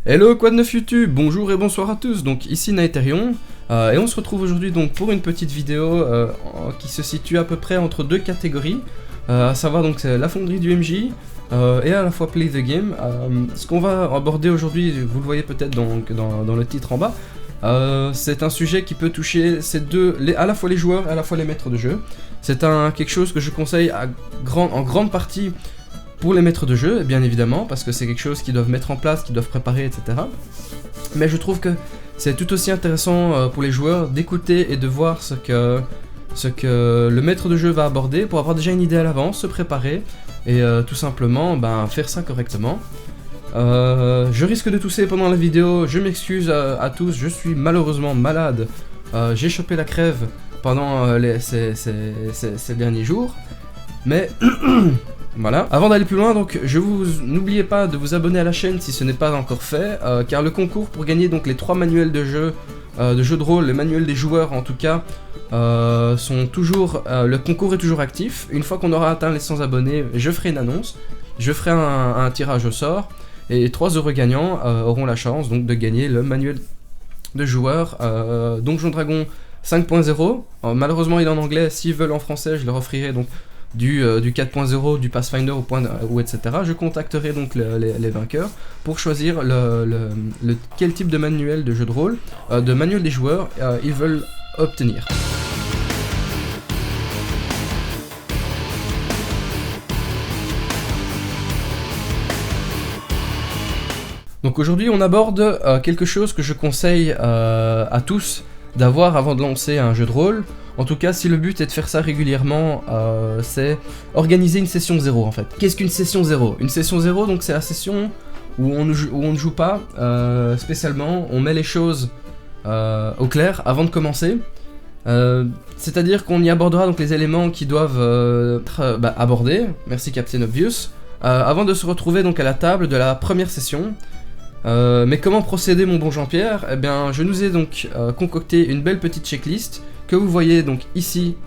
Hello Quad 9 YouTube, bonjour et bonsoir à tous, donc ici Naetherion, et on se retrouve aujourd'hui donc pour une petite vidéo qui se situe à peu près entre deux catégories, à savoir donc c'est la fonderie du MJ et à la fois Play the Game. Ce qu'on va aborder aujourd'hui, vous le voyez peut-être dans le titre en bas, c'est un sujet qui peut toucher ces deux, à la fois les joueurs et à la fois les maîtres de jeu. C'est quelque chose que je conseille en grande partie pour les maîtres de jeu, bien évidemment, parce que c'est quelque chose qu'ils doivent mettre en place, qu'ils doivent préparer, etc. Mais je trouve que c'est tout aussi intéressant pour les joueurs d'écouter et de voir ce que le maître de jeu va aborder pour avoir déjà une idée à l'avance, se préparer et tout simplement faire ça correctement. Je risque de tousser pendant la vidéo, je m'excuse à tous, je suis malheureusement malade. J'ai chopé la crève pendant ces derniers jours, mais voilà. Avant d'aller plus loin, donc n'oubliez pas de vous abonner à la chaîne si ce n'est pas encore fait, car le concours pour gagner donc les 3 manuels de jeu de rôle, les manuels des joueurs en tout cas, le concours est toujours actif. Une fois qu'on aura atteint les 100 abonnés, je ferai une annonce, je ferai un tirage au sort, et 3 heureux gagnants auront la chance donc de gagner le manuel de joueurs Donjon Dragon 5.0. Malheureusement il est en anglais, s'ils veulent en français je leur offrirai donc du 4.0, du Pathfinder ou etc. Je contacterai donc les vainqueurs pour choisir quel type de manuel de jeu de rôle, de manuel des joueurs ils veulent obtenir. Donc aujourd'hui on aborde quelque chose que je conseille à tous d'avoir avant de lancer un jeu de rôle. En tout cas, si le but est de faire ça régulièrement, c'est organiser une session 0 en fait. Qu'est-ce qu'une session 0 ? Une session 0, donc c'est la session où on ne joue pas spécialement, on met les choses au clair avant de commencer. C'est-à-dire qu'on y abordera donc les éléments qui doivent être abordés, merci Captain Obvious, avant de se retrouver donc à la table de la première session. Mais comment procéder mon bon Jean-Pierre ? Eh bien, je nous ai donc concocté une belle petite checklist que vous voyez donc ici,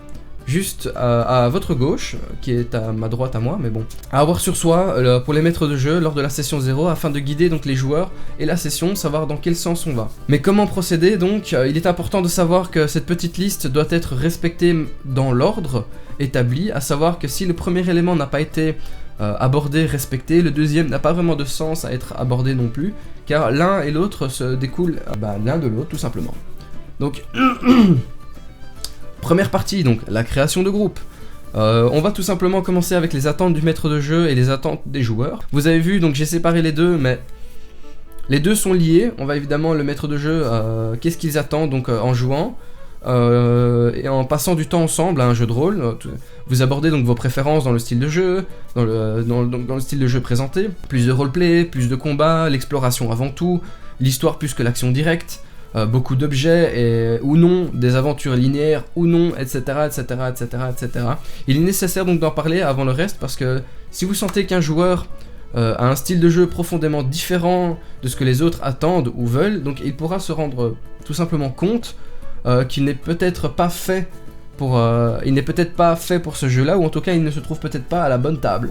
juste à votre gauche, qui est à ma droite à moi, mais bon. À avoir sur soi pour les maîtres de jeu lors de la session 0, afin de guider donc les joueurs et la session, savoir dans quel sens on va. Mais comment procéder donc ? Il est important de savoir que cette petite liste doit être respectée dans l'ordre établi, à savoir que si le premier élément n'a pas été abordé, respecté, le deuxième n'a pas vraiment de sens à être abordé non plus, car l'un et l'autre se découlent l'un de l'autre tout simplement. Donc première partie, donc la création de groupe. On va tout simplement commencer avec les attentes du maître de jeu et les attentes des joueurs. Vous avez vu, donc j'ai séparé les deux, mais les deux sont liés. On va évidemment le maître de jeu, qu'est-ce qu'ils attendent donc en jouant et en passant du temps ensemble à un jeu de rôle. Vous abordez donc vos préférences dans le style de jeu, dans le style de jeu présenté. Plus de roleplay, plus de combat, l'exploration avant tout, l'histoire plus que l'action directe. Beaucoup d'objets ou non, des aventures linéaires ou non, etc. Il est nécessaire donc d'en parler avant le reste, parce que si vous sentez qu'un joueur a un style de jeu profondément différent de ce que les autres attendent ou veulent, donc il pourra se rendre tout simplement compte qu'il n'est peut-être pas fait pour ce jeu-là, ou en tout cas il ne se trouve peut-être pas à la bonne table.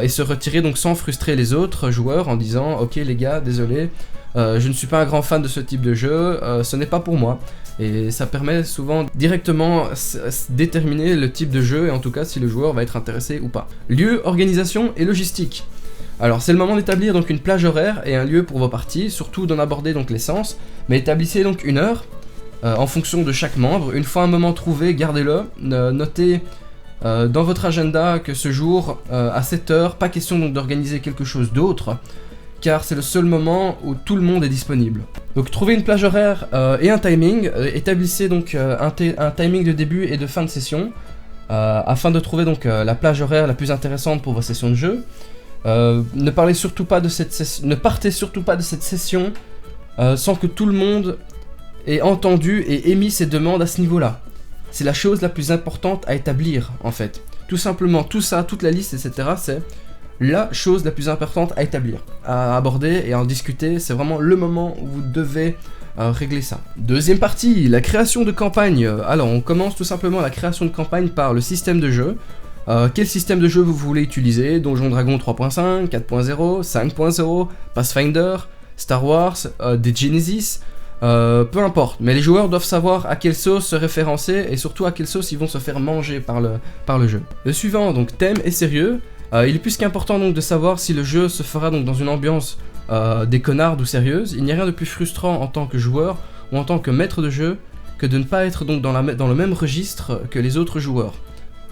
Et se retirer donc sans frustrer les autres joueurs en disant « Ok les gars, désolé, je ne suis pas un grand fan de ce type de jeu, ce n'est pas pour moi ». Et ça permet souvent directement déterminer le type de jeu et en tout cas si le joueur va être intéressé ou pas. Lieu, organisation et logistique. Alors c'est le moment d'établir donc une plage horaire et un lieu pour vos parties, surtout d'en aborder donc l'essence, mais établissez donc une heure en fonction de chaque membre. Une fois un moment trouvé, gardez-le, notez dans votre agenda que ce jour, à 7h, pas question donc d'organiser quelque chose d'autre, car c'est le seul moment où tout le monde est disponible. Donc trouvez une plage horaire et un timing, établissez donc un timing de début et de fin de session, afin de trouver donc la plage horaire la plus intéressante pour vos sessions de jeu. Ne partez surtout pas de cette session sans que tout le monde ait entendu et émis ses demandes à ce niveau-là. C'est la chose la plus importante à établir, en fait. Tout simplement, tout ça, toute la liste, etc., c'est la chose la plus importante à établir, à aborder et à en discuter. C'est vraiment le moment où vous devez régler ça. Deuxième partie, la création de campagne. Alors, on commence tout simplement la création de campagne par le système de jeu. Quel système de jeu vous voulez utiliser? Donjon Dragon 3.5, 4.0, 5.0, Pathfinder, Star Wars, des Genesis, peu importe. Mais les joueurs doivent savoir à quelle sauce se référencer et surtout à quelle sauce ils vont se faire manger par le jeu. Le suivant, donc thème et sérieux. Il est plus qu'important donc de savoir si le jeu se fera donc dans une ambiance déconnarde ou sérieuse. Il n'y a rien de plus frustrant en tant que joueur ou en tant que maître de jeu que de ne pas être donc dans le même registre que les autres joueurs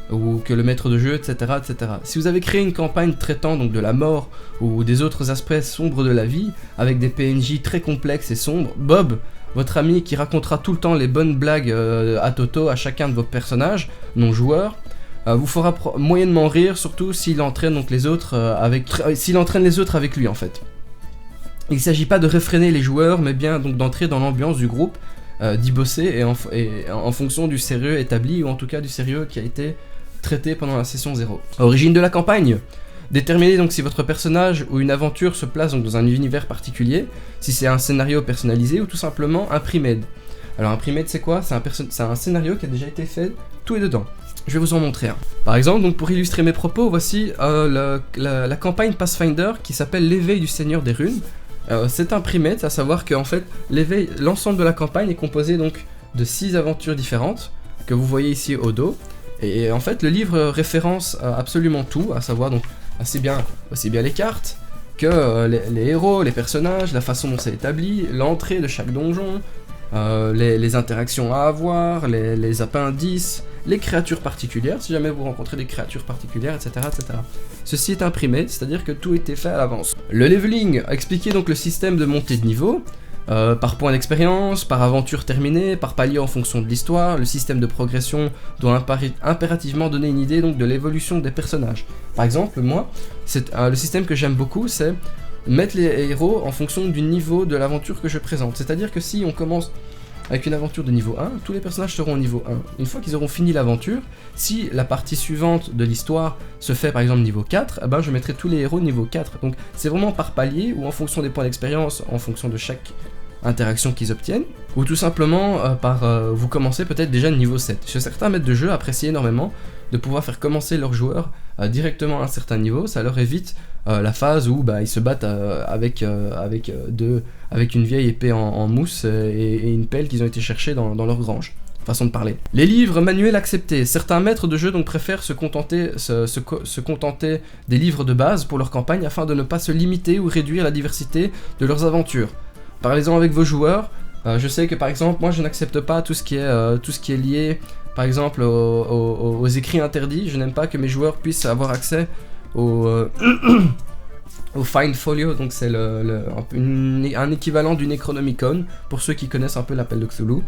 ou que le maître de jeu, etc., etc. Si vous avez créé une campagne traitant donc de la mort ou des autres aspects sombres de la vie, avec des PNJ très complexes et sombres, Bob, votre ami qui racontera tout le temps les bonnes blagues à Toto à chacun de vos personnages non joueurs, vous fera moyennement rire, surtout s'il entraîne donc les autres avec lui en fait. Il ne s'agit pas de réfréner les joueurs, mais bien donc d'entrer dans l'ambiance du groupe, d'y bosser et en fonction du sérieux établi, ou en tout cas du sérieux qui a été traité pendant la session 0. Origine de la campagne. Déterminez donc si votre personnage ou une aventure se place donc dans un univers particulier, si c'est un scénario personnalisé ou tout simplement un pre-made. Alors un pre-made c'est quoi? C'est un scénario qui a déjà été fait, tout est dedans. Je vais vous en montrer un. Par exemple, donc pour illustrer mes propos, voici la campagne Pathfinder qui s'appelle l'éveil du Seigneur des Runes. C'est un pre-made, à savoir que en fait, l'ensemble de la campagne est composé donc de 6 aventures différentes que vous voyez ici au dos. Et en fait, le livre référence absolument tout, à savoir donc aussi bien les cartes que les héros, les personnages, la façon dont c'est établi, l'entrée de chaque donjon, les interactions à avoir, les appendices, les créatures particulières, si jamais vous rencontrez des créatures particulières, etc. etc. Ceci est imprimé, c'est-à-dire que tout était fait à l'avance. Le leveling, expliquer donc le système de montée de niveau, par point d'expérience, par aventure terminée, par palier en fonction de l'histoire. Le système de progression doit impérativement donner une idée donc de l'évolution des personnages. Par exemple, moi, le système que j'aime beaucoup, c'est mettre les héros en fonction du niveau de l'aventure que je présente. C'est-à-dire que si on commence avec une aventure de niveau 1, tous les personnages seront au niveau 1. Une fois qu'ils auront fini l'aventure, si la partie suivante de l'histoire se fait par exemple niveau 4, eh ben je mettrai tous les héros niveau 4. Donc c'est vraiment par palier ou en fonction des points d'expérience, en fonction de chaque interaction qu'ils obtiennent, ou tout simplement vous commencez peut-être déjà niveau 7. Certains maîtres de jeu apprécient énormément de pouvoir faire commencer leurs joueurs directement à un certain niveau. Ça leur évite la phase où ils se battent avec une vieille épée en mousse et une pelle qu'ils ont été chercher dans leur grange. Façon de parler. Les livres manuels acceptés. Certains maîtres de jeu donc préfèrent se contenter des livres de base pour leur campagne afin de ne pas se limiter ou réduire la diversité de leurs aventures. Parlez-en avec vos joueurs. Je sais que par exemple moi je n'accepte pas tout ce qui est lié par exemple aux écrits interdits. Je n'aime pas que mes joueurs puissent avoir accès au Find Folio, donc c'est un équivalent du Necronomicon pour ceux qui connaissent un peu l'appel de Cthulhu.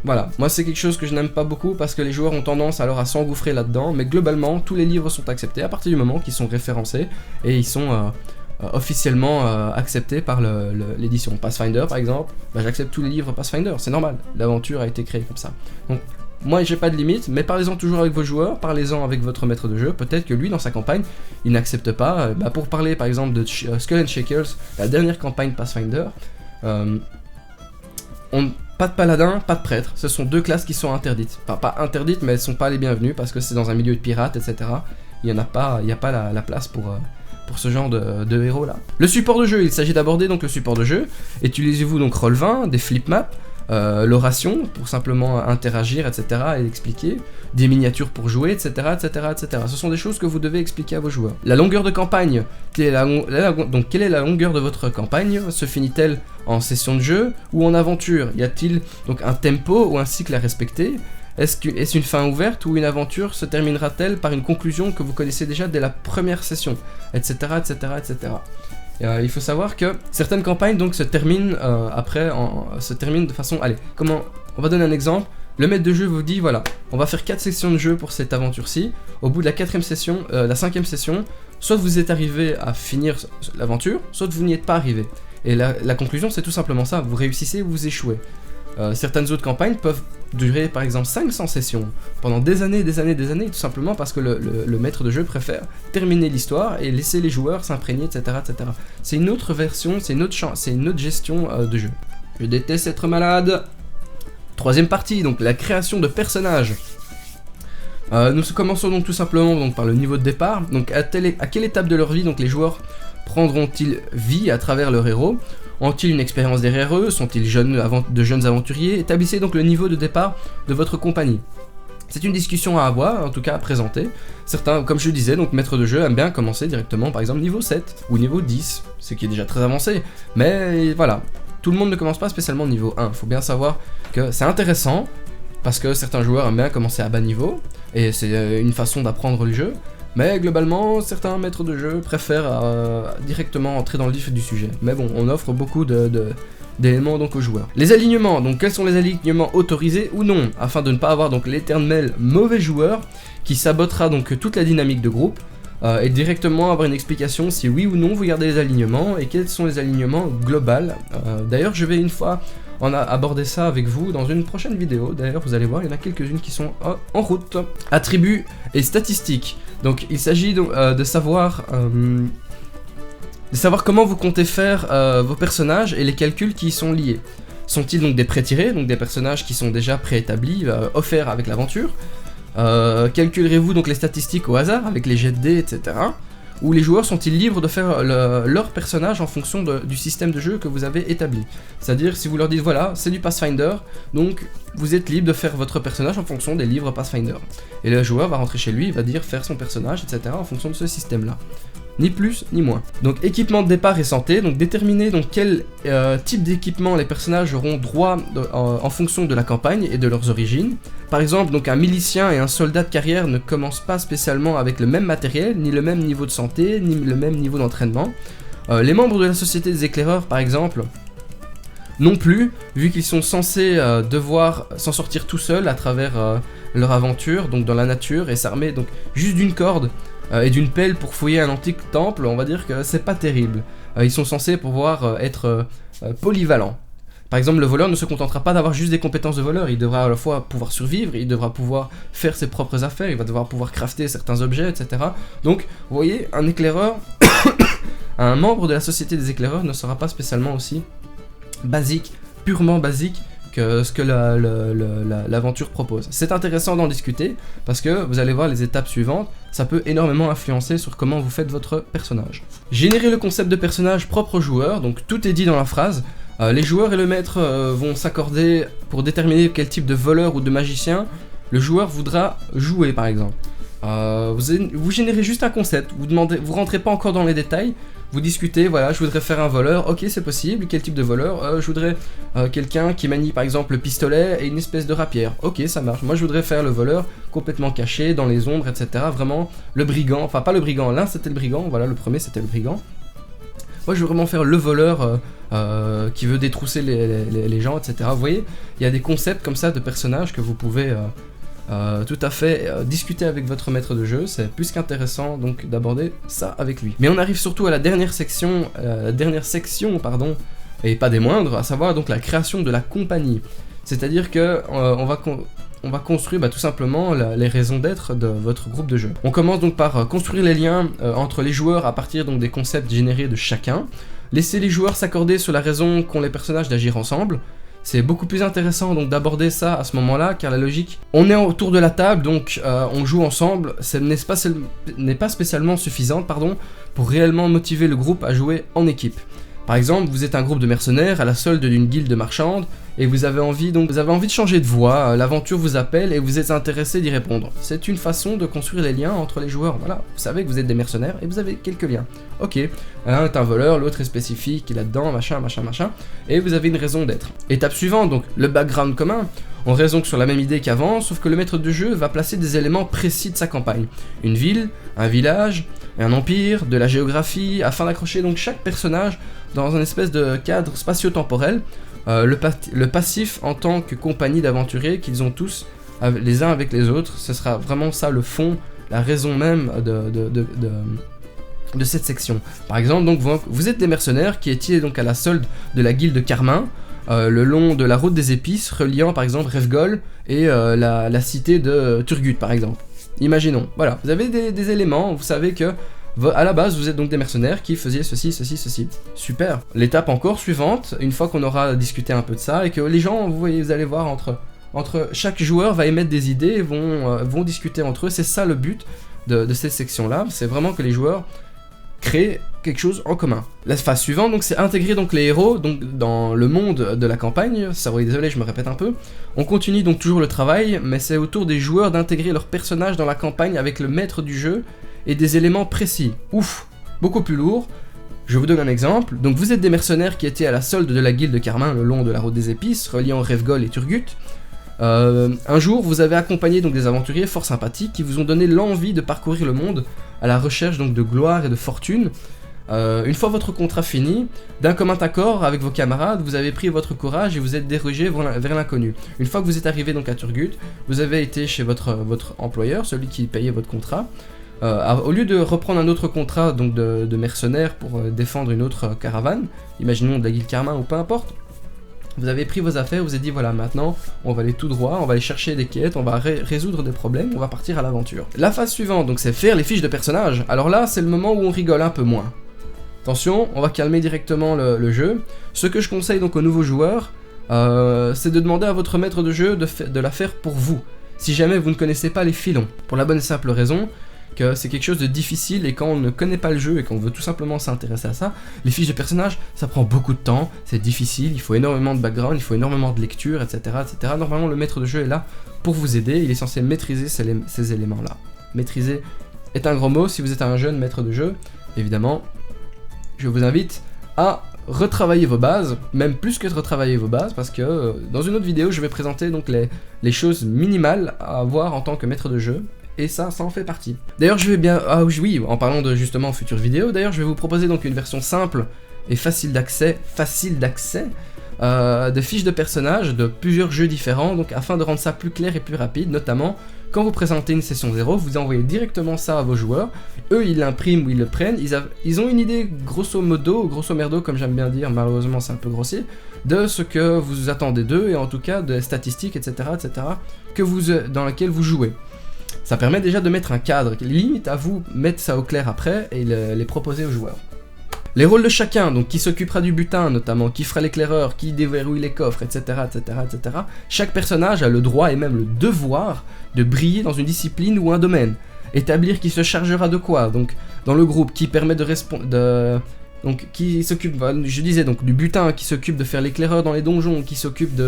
Voilà, moi c'est quelque chose que je n'aime pas beaucoup parce que les joueurs ont tendance alors à s'engouffrer là-dedans, mais globalement tous les livres sont acceptés à partir du moment qu'ils sont référencés et ils sont officiellement acceptés par l'édition. Pathfinder par exemple, j'accepte tous les livres Pathfinder, c'est normal, l'aventure a été créée comme ça. Donc moi j'ai pas de limite, mais parlez-en toujours avec vos joueurs, parlez-en avec votre maître de jeu, peut-être que lui dans sa campagne, il n'accepte pas, pour parler par exemple de Skull and Shakers, la dernière campagne Pathfinder, pas de paladin, pas de prêtre, ce sont deux classes qui sont interdites. Enfin pas interdites, mais elles sont pas les bienvenues parce que c'est dans un milieu de pirates, etc. Il n'y a pas la place pour ce genre de héros là. Le support de jeu, il s'agit d'aborder donc le support de jeu. Utilisez-vous donc Roll20, des flip maps, l'oration pour simplement interagir, etc. et expliquer, des miniatures pour jouer, etc., etc., etc. Ce sont des choses que vous devez expliquer à vos joueurs. La longueur de campagne, quelle est la longueur de votre campagne? Se finit-elle en session de jeu ou en aventure? Y a-t-il donc un tempo ou un cycle à respecter? Est-ce une fin ouverte ou une aventure se terminera-t-elle par une conclusion que vous connaissez déjà dès la première session, etc., etc., etc. Il faut savoir que certaines campagnes donc se terminent de façon... Allez, on va donner un exemple. Le maître de jeu vous dit, voilà, on va faire 4 sessions de jeu pour cette aventure-ci. Au bout de la 5e session, soit vous êtes arrivé à finir l'aventure, soit vous n'y êtes pas arrivé. Et la conclusion, c'est tout simplement ça, vous réussissez ou vous échouez. Certaines autres campagnes peuvent durer par exemple 500 sessions pendant des années, tout simplement parce que le maître de jeu préfère terminer l'histoire et laisser les joueurs s'imprégner, etc., etc. C'est une autre version, c'est une autre gestion de jeu. Je déteste être malade. Troisième partie, donc la création de personnages. Nous commençons donc tout simplement par le niveau de départ. Donc à quelle étape de leur vie donc les joueurs prendront-ils vie à travers leur héros? Ont-ils une expérience derrière eux? Sont-ils de jeunes aventuriers? Établissez donc le niveau de départ de votre compagnie. C'est une discussion à avoir, en tout cas à présenter. Certains, comme je le disais, donc maîtres de jeu aiment bien commencer directement par exemple niveau 7 ou niveau 10, ce qui est déjà très avancé. Mais voilà, tout le monde ne commence pas spécialement niveau 1. Faut bien savoir que c'est intéressant, parce que certains joueurs aiment bien commencer à bas niveau, et c'est une façon d'apprendre le jeu. Mais globalement, certains maîtres de jeu préfèrent directement entrer dans le vif du sujet. Mais bon, on offre beaucoup d'éléments donc aux joueurs. Les alignements, donc quels sont les alignements autorisés ou non, afin de ne pas avoir donc l'éternel mauvais joueur qui sabotera donc toute la dynamique de groupe, et directement avoir une explication si oui ou non vous gardez les alignements et quels sont les alignements globaux. D'ailleurs, je vais une fois aborder ça avec vous dans une prochaine vidéo. D'ailleurs, vous allez voir, il y en a quelques-unes qui sont en route. Attributs et statistiques. Donc, il s'agit de savoir comment vous comptez faire vos personnages et les calculs qui y sont liés. Sont-ils donc des pré-tirés, donc des personnages qui sont déjà préétablis, offerts avec l'aventure? Calculerez-vous donc les statistiques au hasard avec les jets de dés, etc. Ou les joueurs sont-ils libres de faire leur personnage en fonction du système de jeu que vous avez établi? C'est-à-dire, si vous leur dites voilà, c'est du Pathfinder, donc vous êtes libre de faire votre personnage en fonction des livres Pathfinder. Et le joueur va rentrer chez lui, il va dire faire son personnage, etc. en fonction de ce système-là. Ni plus, ni moins. Donc équipement de départ et santé, donc déterminer donc quel type d'équipement les personnages auront droit en fonction de la campagne et de leurs origines. Par exemple, donc un milicien et un soldat de carrière ne commencent pas spécialement avec le même matériel, ni le même niveau de santé, ni le même niveau d'entraînement. Les membres de la Société des Éclaireurs, par exemple, non plus, vu qu'ils sont censés devoir s'en sortir tout seuls à travers leur aventure, donc dans la nature, et s'armer donc juste d'une corde et d'une pelle pour fouiller un antique temple. On va dire que c'est pas terrible. Ils sont censés pouvoir être polyvalents. Par exemple, le voleur ne se contentera pas d'avoir juste des compétences de voleur, il devra à la fois pouvoir survivre, il devra pouvoir faire ses propres affaires, il va devoir pouvoir crafter certains objets, etc. Donc, vous voyez, un éclaireur, un membre de la Société des Éclaireurs ne sera pas spécialement aussi basique, purement basique, que ce que l'aventure propose. C'est intéressant d'en discuter, parce que vous allez voir les étapes suivantes, ça peut énormément influencer sur comment vous faites votre personnage. Générer le concept de personnage propre au joueur, donc tout est dit dans la phrase. Les joueurs et le maître vont s'accorder pour déterminer quel type de voleur ou de magicien le joueur voudra jouer, par exemple. Vous générez juste un concept, vous rentrez pas encore dans les détails, vous discutez, voilà, je voudrais faire un voleur, ok c'est possible, quel type de voleur? Je voudrais quelqu'un qui manie par exemple le pistolet et une espèce de rapière, ok ça marche, moi je voudrais faire le voleur complètement caché, dans les ombres, etc. Vraiment le brigand, enfin pas le brigand, l'un c'était le brigand, voilà le premier c'était le brigand. Moi je veux vraiment faire le voleur qui veut détrousser les gens, etc. Vous voyez, il y a des concepts comme ça de personnages que vous pouvez tout à fait discuter avec votre maître de jeu, c'est plus qu'intéressant donc d'aborder ça avec lui. Mais on arrive surtout à la dernière section, et pas des moindres, à savoir donc la création de la compagnie. C'est-à-dire que on va construire tout simplement les raisons d'être de votre groupe de jeu. On commence donc par construire les liens entre les joueurs à partir donc des concepts générés de chacun. Laisser les joueurs s'accorder sur la raison qu'ont les personnages d'agir ensemble. C'est beaucoup plus intéressant donc d'aborder ça à ce moment-là, car la logique, on est autour de la table, donc on joue ensemble, n'est pas spécialement suffisante pour réellement motiver le groupe à jouer en équipe. Par exemple, vous êtes un groupe de mercenaires à la solde d'une guilde marchande, et vous avez envie de changer de voie, l'aventure vous appelle et vous êtes intéressé d'y répondre. C'est une façon de construire les liens entre les joueurs, voilà, vous savez que vous êtes des mercenaires et vous avez quelques liens. Ok, l'un est un voleur, l'autre est spécifique, il est là-dedans, machin, et vous avez une raison d'être. Étape suivante, donc le background commun. On raisonne sur la même idée qu'avant, sauf que le maître de jeu va placer des éléments précis de sa campagne. Une ville, un village, un empire, de la géographie, afin d'accrocher donc chaque personnage dans un espèce de cadre spatio-temporel. Le passif en tant que compagnie d'aventuriers qu'ils ont tous les uns avec les autres, ce sera vraiment ça le fond, la raison même de cette section. Par exemple, donc vous êtes des mercenaires qui étiez donc à la solde de la guilde Carmin, le long de la route des épices reliant par exemple Revgol et la cité de Turgut par exemple. Imaginons, voilà, vous avez des éléments, vous savez que à la base, vous êtes donc des mercenaires qui faisaient ceci. Super. L'étape encore suivante, une fois qu'on aura discuté un peu de ça, et que les gens, vous allez voir, entre chaque joueur va émettre des idées, vont discuter entre eux. C'est ça le but de cette section-là. C'est vraiment que les joueurs créent quelque chose en commun. La phase suivante, donc, c'est intégrer donc les héros donc, dans le monde de la campagne. Ça, oui, désolé, je me répète un peu. On continue donc toujours le travail, mais c'est au tour des joueurs d'intégrer leurs personnages dans la campagne avec le maître du jeu et des éléments précis. Ouf, beaucoup plus lourd. Je vous donne un exemple. Donc vous êtes des mercenaires qui étaient à la solde de la guilde de Carmin le long de la route des épices, reliant Revgol et Turgut. Un jour, vous avez accompagné donc des aventuriers fort sympathiques qui vous ont donné l'envie de parcourir le monde à la recherche donc de gloire et de fortune. Une fois votre contrat fini, d'un commun accord avec vos camarades, vous avez pris votre courage et vous êtes dirigé vers l'inconnu. Une fois que vous êtes arrivé donc à Turgut, vous avez été chez votre employeur, celui qui payait votre contrat. Au lieu de reprendre un autre contrat donc de mercenaires pour défendre une autre caravane, imaginons de la guilde Carmin ou peu importe, vous avez pris vos affaires, vous avez dit voilà, maintenant on va aller tout droit, on va aller chercher des quêtes, on va résoudre des problèmes, on va partir à l'aventure. La phase suivante, donc c'est faire les fiches de personnages. Alors là, c'est le moment où on rigole un peu moins. Attention, on va calmer directement le jeu. Ce que je conseille donc aux nouveaux joueurs, c'est de demander à votre maître de jeu de la faire pour vous, si jamais vous ne connaissez pas les filons. Pour la bonne et simple raison que c'est quelque chose de difficile et quand on ne connaît pas le jeu et qu'on veut tout simplement s'intéresser à ça, les fiches de personnages, ça prend beaucoup de temps, c'est difficile, il faut énormément de background, il faut énormément de lecture, etc., etc. Normalement, le maître de jeu est là pour vous aider, il est censé maîtriser ces éléments-là. Maîtriser est un gros mot, si vous êtes un jeune maître de jeu, évidemment, je vous invite à retravailler vos bases, même plus que de retravailler vos bases, parce que dans une autre vidéo, je vais présenter donc les choses minimales à avoir en tant que maître de jeu, et ça en fait partie. D'ailleurs, je vais bien... Ah oui, en parlant de justement futures vidéos, d'ailleurs, je vais vous proposer donc une version simple et facile d'accès, de fiches de personnages de plusieurs jeux différents, donc afin de rendre ça plus clair et plus rapide, notamment quand vous présentez une session 0, vous envoyez directement ça à vos joueurs, eux ils l'impriment ou ils le prennent, ils ont une idée grosso merdo, comme j'aime bien dire, malheureusement c'est un peu grossier, de ce que vous attendez d'eux, et en tout cas des statistiques, etc., dans laquelle vous jouez. Ça permet déjà de mettre un cadre, limite à vous mettre ça au clair après et les proposer aux joueurs. Les rôles de chacun, donc qui s'occupera du butin notamment, qui fera l'éclaireur, qui déverrouille les coffres, etc., etc., etc. Chaque personnage a le droit et même le devoir de briller dans une discipline ou un domaine. Établir qui se chargera de quoi, donc dans le groupe, qui permet donc qui s'occupe, je disais donc du butin, qui s'occupe de faire l'éclaireur dans les donjons, qui s'occupe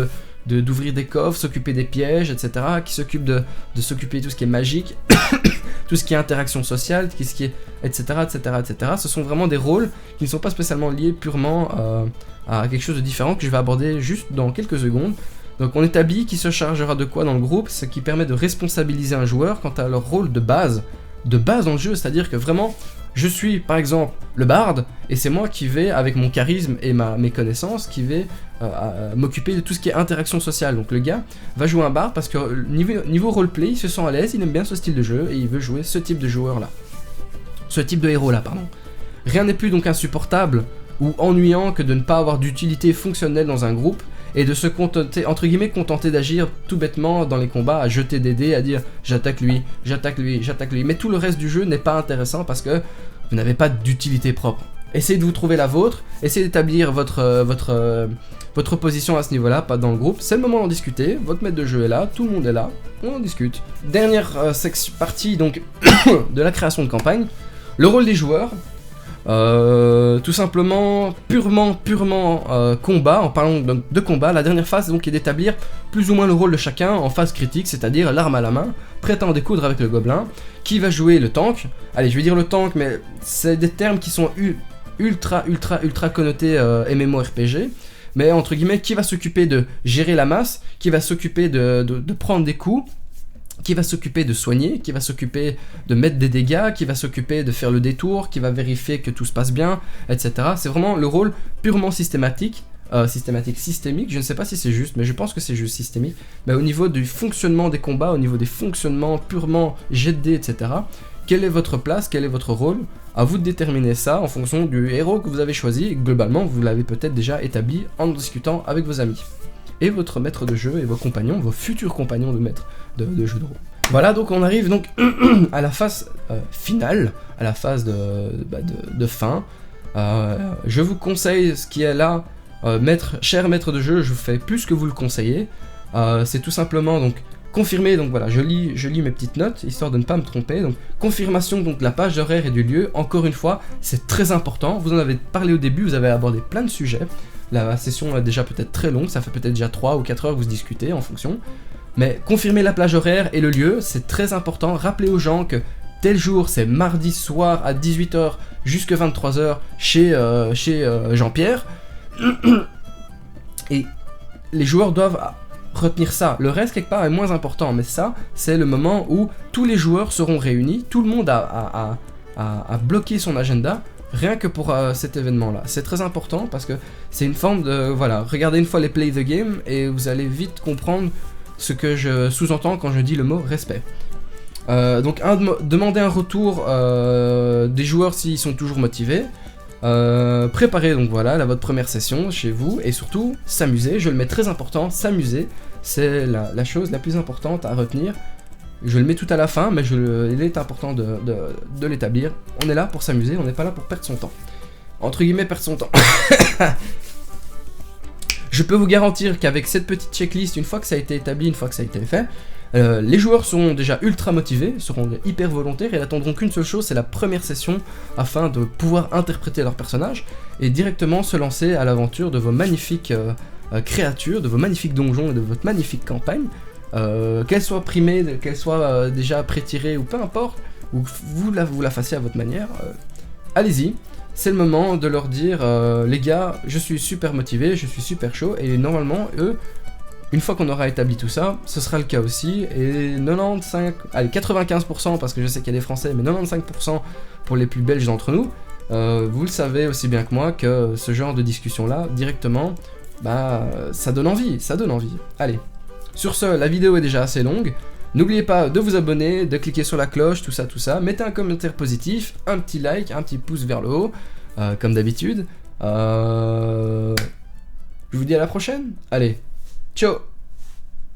d'ouvrir des coffres, s'occuper des pièges, etc., qui s'occupe de s'occuper de tout ce qui est magique, tout ce qui est interaction sociale, tout ce qui est etc., etc., etc. Ce sont vraiment des rôles qui ne sont pas spécialement liés purement à quelque chose de différent que je vais aborder juste dans quelques secondes. Donc on établit qui se chargera de quoi dans le groupe, ce qui permet de responsabiliser un joueur quant à leur rôle de base dans le jeu, c'est-à-dire que vraiment, je suis par exemple le barde, et c'est moi qui vais, avec mon charisme et mes connaissances, qui vais m'occuper de tout ce qui est interaction sociale. Donc le gars va jouer un barde parce que niveau roleplay, il se sent à l'aise, il aime bien ce style de jeu, et il veut jouer ce type de joueur-là. Ce type de héros-là, pardon. Rien n'est plus donc insupportable ou ennuyant que de ne pas avoir d'utilité fonctionnelle dans un groupe, et de se contenter, entre guillemets, d'agir tout bêtement dans les combats, à jeter des dés, à dire j'attaque lui, j'attaque lui, j'attaque lui. Mais tout le reste du jeu n'est pas intéressant parce que vous n'avez pas d'utilité propre. Essayez de vous trouver la vôtre, essayez d'établir votre position à ce niveau-là, pas dans le groupe. C'est le moment d'en discuter, votre maître de jeu est là, tout le monde est là, on en discute. Dernière partie donc de la création de campagne, le rôle des joueurs. Tout simplement, purement combat. En parlant de combat, la dernière phase donc est d'établir plus ou moins le rôle de chacun en phase critique, c'est-à-dire l'arme à la main, prêt à en découdre avec le gobelin, qui va jouer le tank. Allez, je vais dire le tank, mais c'est des termes qui sont ultra connotés MMORPG, mais entre guillemets, qui va s'occuper de gérer la masse, qui va s'occuper de prendre des coups, qui va s'occuper de soigner, qui va s'occuper de mettre des dégâts, qui va s'occuper de faire le détour, qui va vérifier que tout se passe bien, etc. C'est vraiment le rôle purement systémique, je ne sais pas si c'est juste, mais je pense que c'est juste systémique, mais au niveau du fonctionnement des combats, au niveau des fonctionnements purement jet de dés, etc. Quelle est votre place, quel est votre rôle? À vous de déterminer ça en fonction du héros que vous avez choisi, et globalement vous l'avez peut-être déjà établi en discutant avec vos amis. Et votre maître de jeu et vos compagnons, vos futurs compagnons de jeu de rôle. Voilà, donc on arrive donc à la phase finale, à la phase de fin. Je vous conseille ce qui est là, cher maître de jeu, je vous fais plus que vous le conseillez. C'est tout simplement donc Confirmer, donc voilà, je lis mes petites notes, histoire de ne pas me tromper. Donc, confirmation donc de la page d'horaire et du lieu. Encore une fois, c'est très important. Vous en avez parlé au début, vous avez abordé plein de sujets. La session est déjà peut-être très longue, ça fait peut-être déjà 3 ou 4 heures que vous discutez en fonction. Mais confirmer la plage horaire et le lieu, c'est très important. Rappelez aux gens que tel jour, c'est mardi soir à 18 h jusqu'à 23 h chez Jean-Pierre. Et les joueurs doivent retenir ça. Le reste, quelque part, est moins important. Mais ça, c'est le moment où tous les joueurs seront réunis. Tout le monde a bloqué son agenda. Rien que pour cet événement-là. C'est très important parce que c'est une forme de... Voilà, regardez une fois les play the game et vous allez vite comprendre ce que je sous-entends quand je dis le mot respect. Donc, demandez un retour des joueurs s'ils sont toujours motivés. Préparez donc voilà votre première session chez vous et surtout s'amuser. Je le mets très important, s'amuser. C'est la chose la plus importante à retenir. Je le mets tout à la fin, mais il est important de l'établir. On est là pour s'amuser, on n'est pas là pour perdre son temps. Entre guillemets, perdre son temps. Je peux vous garantir qu'avec cette petite checklist, une fois que ça a été établi, une fois que ça a été fait, les joueurs seront déjà ultra motivés, seront hyper volontaires et n'attendront qu'une seule chose, c'est la première session afin de pouvoir interpréter leur personnage et directement se lancer à l'aventure de vos magnifiques créatures, de vos magnifiques donjons et de votre magnifique campagne. Qu'elle soit primée, qu'elle soit déjà pré-tirée ou peu importe, ou vous la fassiez à votre manière, allez-y, c'est le moment de leur dire les gars, je suis super motivé, je suis super chaud, et normalement, eux, une fois qu'on aura établi tout ça, ce sera le cas aussi, et 95%, parce que je sais qu'il y a des Français, mais 95% pour les plus belges d'entre nous, vous le savez aussi bien que moi que ce genre de discussion-là, directement, ça donne envie, allez. Sur ce, la vidéo est déjà assez longue. N'oubliez pas de vous abonner, de cliquer sur la cloche, tout ça. Mettez un commentaire positif, un petit like, un petit pouce vers le haut, comme d'habitude. Je vous dis à la prochaine. Allez, ciao!